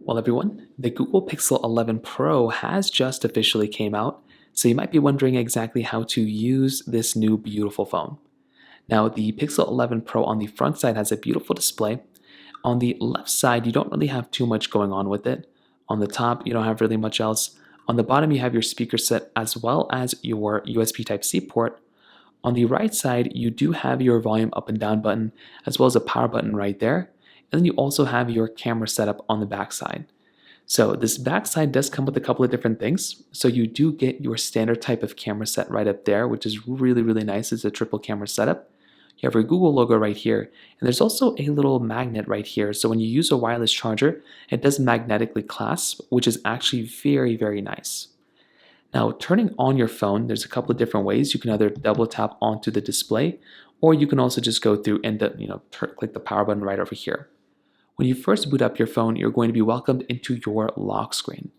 Well, everyone, the Google Pixel 11 Pro has just officially came out, so you might be wondering exactly how to use this new beautiful phone. Now, the Pixel 11 Pro on the front side has a beautiful display. On the left side, you don't really have too much going on with it. On the top, you don't have really much else. On the bottom, you have your speaker set as well as your USB Type-C port. On the right side, you do have your volume up and down button as well as a power button right there. And then you also have your camera setup on the back side. So this backside does come with a couple of different things. So you do get your standard type of camera set right up there, which is really, really nice. It's a triple camera setup. You have your Google logo right here, and there's also a little magnet right here. So when you use a wireless charger, it does magnetically clasp, which is actually very, very nice. Now, turning on your phone, there's a couple of different ways. You can either double tap onto the display, or you can also just go through and click the power button right over here. When you first boot up your phone, you're going to be welcomed into your lock screen.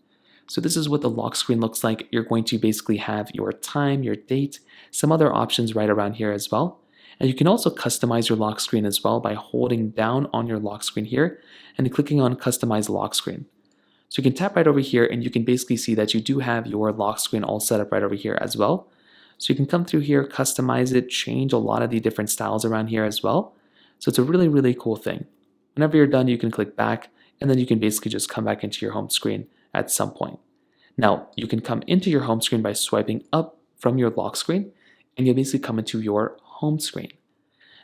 So this is what the lock screen looks like. You're going to basically have your time, your date, some other options right around here as well. And you can also customize your lock screen as well by holding down on your lock screen here and clicking on Customize Lock Screen. So you can tap right over here and you can basically see that you do have your lock screen all set up right over here as well. So you can come through here, customize it, change a lot of the different styles around here as well. So it's a really, really cool thing. Whenever you're done, you can click back, and then you can basically just come back into your home screen at some point. Now, you can come into your home screen by swiping up from your lock screen, and you'll basically come into your home screen.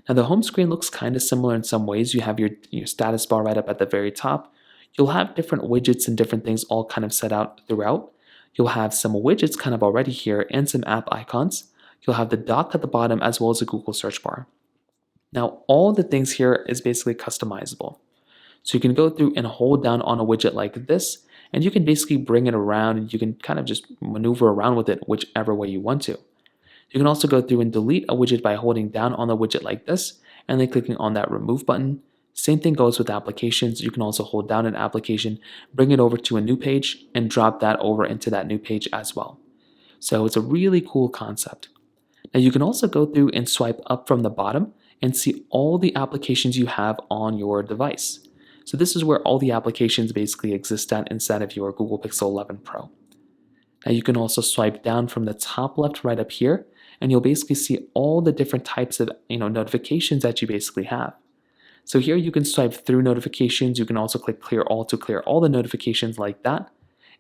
Now, the home screen looks kind of similar in some ways. You have your status bar right up at the very top. You'll have different widgets and different things all kind of set out throughout. You'll have some widgets kind of already here and some app icons. You'll have the dock at the bottom as well as a Google search bar. Now, all the things here is basically customizable. So you can go through and hold down on a widget like this, and you can basically bring it around and you can kind of just maneuver around with it whichever way you want to. You can also go through and delete a widget by holding down on the widget like this, and then clicking on that remove button. Same thing goes with applications. You can also hold down an application, bring it over to a new page, and drop that over into that new page as well. So it's a really cool concept. Now you can also go through and swipe up from the bottom and see all the applications you have on your device. So this is where all the applications basically exist at inside of your Google Pixel 11 Pro. Now you can also swipe down from the top left right up here, and you'll basically see all the different types of notifications that you basically have. So here you can swipe through notifications. You can also click clear all to clear all the notifications like that.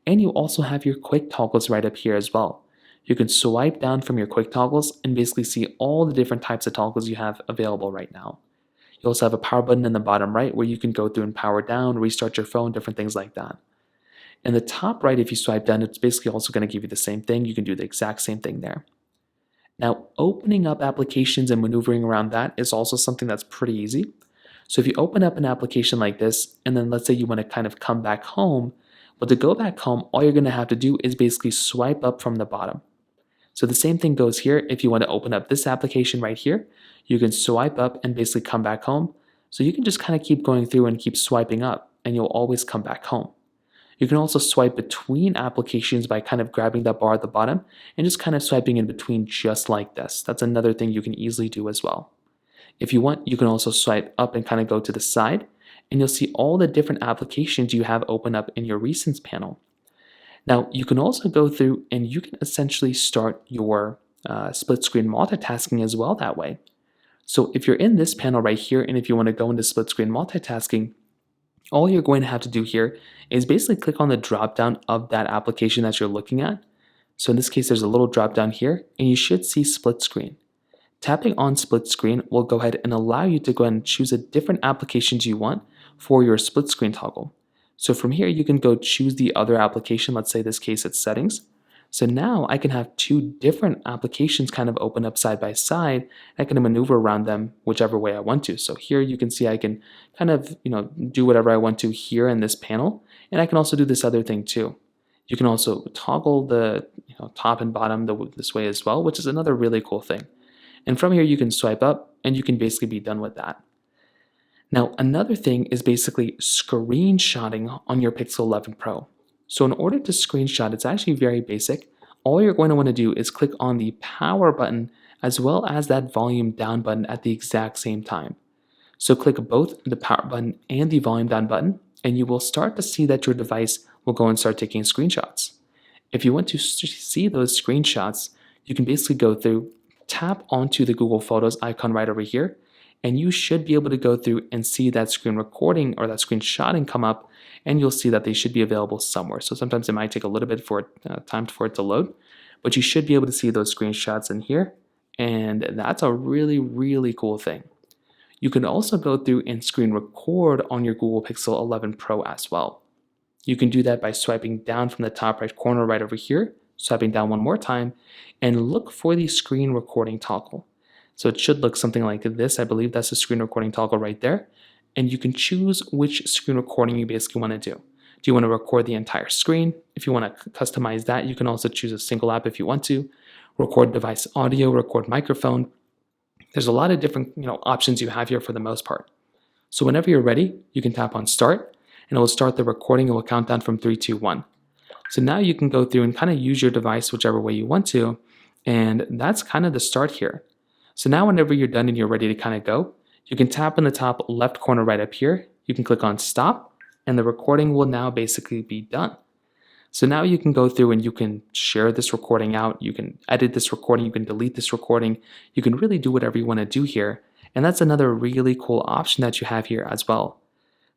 And you also have your quick toggles right up here as well. You can swipe down from your quick toggles and basically see all the different types of toggles you have available right now. You also have a power button in the bottom right where you can go through and power down, restart your phone, different things like that. In the top right, if you swipe down, it's basically also going to give you the same thing. You can do the exact same thing there. Now, opening up applications and maneuvering around that is also something that's pretty easy. So if you open up an application like this, and then let's say you want to kind of come back home, well, to go back home, all you're going to have to do is basically swipe up from the bottom. So the same thing goes here. If you want to open up this application right here, you can swipe up and basically come back home. So you can just kind of keep going through and keep swiping up, and you'll always come back home. You can also swipe between applications by kind of grabbing that bar at the bottom and just kind of swiping in between just like this. That's another thing you can easily do as well. If you want, you can also swipe up and kind of go to the side, and you'll see all the different applications you have open up in your recents panel. Now, you can also go through and you can essentially start your split screen multitasking as well that way. So if you're in this panel right here, and if you want to go into split screen multitasking, all you're going to have to do here is basically click on the drop down of that application that you're looking at. So in this case, there's a little drop down here, and you should see split screen. Tapping on split screen will go ahead and allow you to go ahead and choose a different applications you want for your split screen toggle. So from here, you can go choose the other application. Let's say this case it's settings. So now I can have two different applications kind of open up side by side. I can maneuver around them whichever way I want to. So here you can see I can kind of do whatever I want to here in this panel, and I can also do this other thing too. You can also toggle the top and bottom this way as well, which is another really cool thing. And from here you can swipe up and you can basically be done with that. Now, another thing is basically screenshotting on your Pixel 11 Pro. So in order to screenshot, it's actually very basic. All you're going to want to do is click on the power button as well as that volume down button at the exact same time. So click both the power button and the volume down button, and you will start to see that your device will go and start taking screenshots. If you want to see those screenshots, you can basically go through, tap onto the Google Photos icon right over here, and you should be able to go through and see that screen recording or that screenshotting come up, and you'll see that they should be available somewhere. So sometimes it might take a little bit for time for it to load, but you should be able to see those screenshots in here, and that's a really, really cool thing. You can also go through and screen record on your Google Pixel 11 Pro as well. You can do that by swiping down from the top right corner right over here, swiping down one more time, and look for the screen recording toggle. So it should look something like this. I believe that's the screen recording toggle right there. And you can choose which screen recording you basically want to do. Do you want to record the entire screen? If you want to customize that, you can also choose a single app if you want to. Record device audio, record microphone. There's a lot of different options you have here for the most part. So whenever you're ready, you can tap on start, and it will start the recording. It will count down from 3, 2, 1. So now you can go through and kind of use your device whichever way you want to, and that's kind of the start here. So now whenever you're done and you're ready to kind of go, you can tap in the top left corner right up here. You can click on stop, and the recording will now basically be done. So now you can go through and you can share this recording out, you can edit this recording, you can delete this recording, you can really do whatever you want to do here. And that's another really cool option that you have here as well.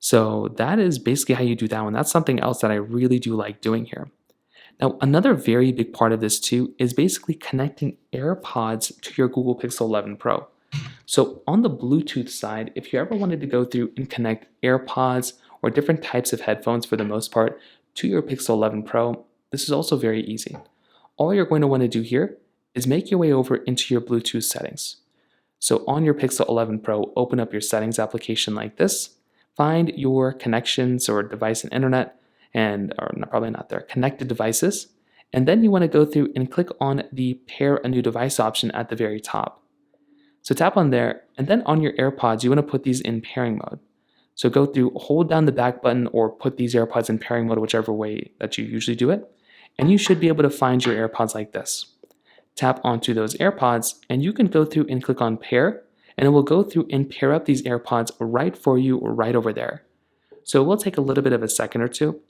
So that is basically how you do that one. That's something else that I really do like doing here. Now, another very big part of this too is basically connecting AirPods to your Google Pixel 11 Pro. So on the Bluetooth side, if you ever wanted to go through and connect AirPods or different types of headphones for the most part to your Pixel 11 Pro, this is also very easy. All you're going to want to do here is make your way over into your Bluetooth settings. So on your Pixel 11 Pro, open up your settings application like this, find your connections or device and internet, probably not there, connected devices, and then you want to go through and click on the pair a new device option at the very top. So tap on there, and then on your AirPods, you want to put these in pairing mode. So go through, hold down the back button or put these AirPods in pairing mode, whichever way that you usually do it, and you should be able to find your AirPods like this. Tap onto those AirPods, and you can go through and click on pair, and it will go through and pair up these AirPods right for you right over there. So it will take a little bit of a second or two,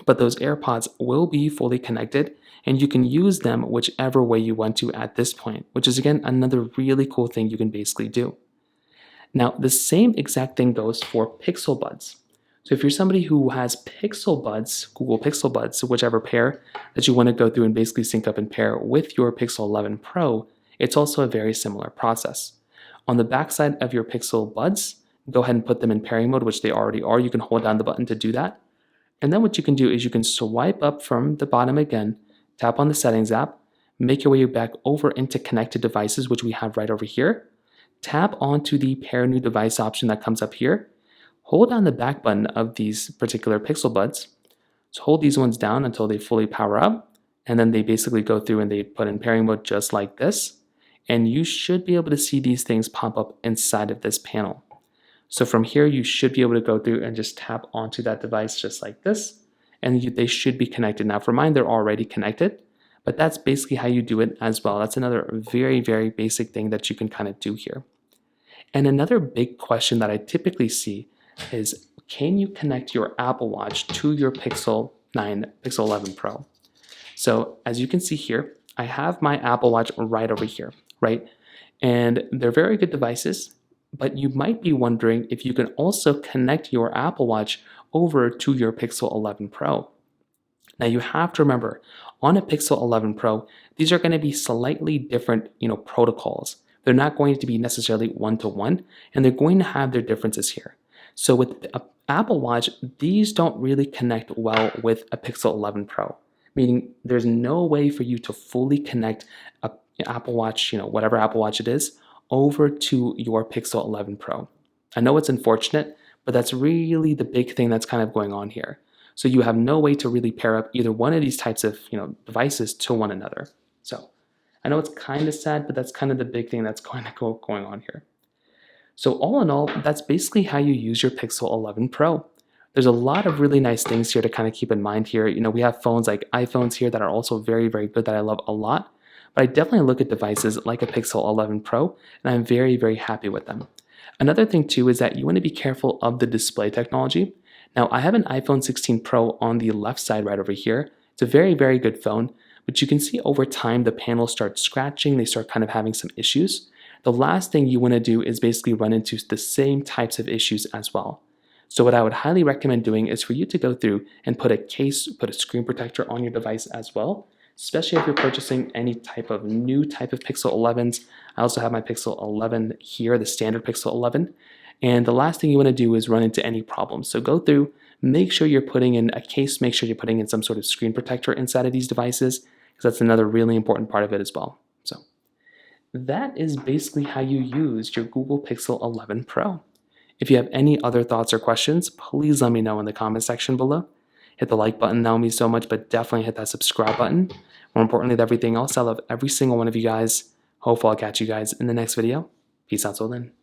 but those AirPods will be fully connected, and you can use them whichever way you want to at this point, which is again another really cool thing you can basically do. Now, the same exact thing goes for Pixel Buds. So if you're somebody who has Pixel Buds, Google Pixel Buds, whichever pair that you want to go through and basically sync up and pair with your Pixel 11 Pro, it's also a very similar process. On the backside of your Pixel Buds, go ahead and put them in pairing mode, which they already are. You can hold down the button to do that. And then what you can do is you can swipe up from the bottom again, tap on the Settings app, make your way back over into Connected Devices, which we have right over here. Tap onto the Pair New Device option that comes up here. Hold down the back button of these particular Pixel Buds. So hold these ones down until they fully power up, and then they basically go through and they put in pairing mode just like this. And you should be able to see these things pop up inside of this panel. So from here, you should be able to go through and just tap onto that device just like this, and they should be connected. Now for mine, they're already connected, but that's basically how you do it as well. That's another very, very basic thing that you can kind of do here. And another big question that I typically see is, can you connect your Apple Watch to your Pixel 11 Pro? So as you can see here, I have my Apple Watch right over here, right? And they're very good devices, but you might be wondering if you can also connect your Apple Watch over to your Pixel 11 Pro. Now you have to remember, on a Pixel 11 Pro, these are going to be slightly different, protocols. They're not going to be necessarily one-to-one, and they're going to have their differences here. So with Apple Watch, these don't really connect well with a Pixel 11 Pro, meaning there's no way for you to fully connect a Apple Watch, whatever Apple Watch it is, over to your Pixel 11 Pro. I know it's unfortunate, but that's really the big thing that's kind of going on here. So you have no way to really pair up either one of these types of devices to one another. So I know it's kind of sad, but that's kind of the big thing that's going on here. So all in all, that's basically how you use your Pixel 11 Pro. There's a lot of really nice things here to kind of keep in mind here. We have phones like iPhones here that are also very, very good that I love a lot. But I definitely look at devices like a Pixel 11 Pro, and I'm very, very happy with them. Another thing too is that you want to be careful of the display technology. Now, I have an iPhone 16 Pro on the left side right over here. It's a very, very good phone, but you can see over time the panels start scratching, they start kind of having some issues. The last thing you want to do is basically run into the same types of issues as well. So what I would highly recommend doing is for you to go through and put a case, put a screen protector on your device as well, especially if you're purchasing any type of new type of Pixel 11s. I also have my Pixel 11 here, the standard Pixel 11. And the last thing you want to do is run into any problems. So go through, make sure you're putting in a case, make sure you're putting in some sort of screen protector inside of these devices, because that's another really important part of it as well. So that is basically how you use your Google Pixel 11 Pro. If you have any other thoughts or questions, please let me know in the comment section below. Hit the like button, that would mean so much, but definitely hit that subscribe button. More importantly than everything else, I love every single one of you guys. Hopefully I'll catch you guys in the next video. Peace out till then.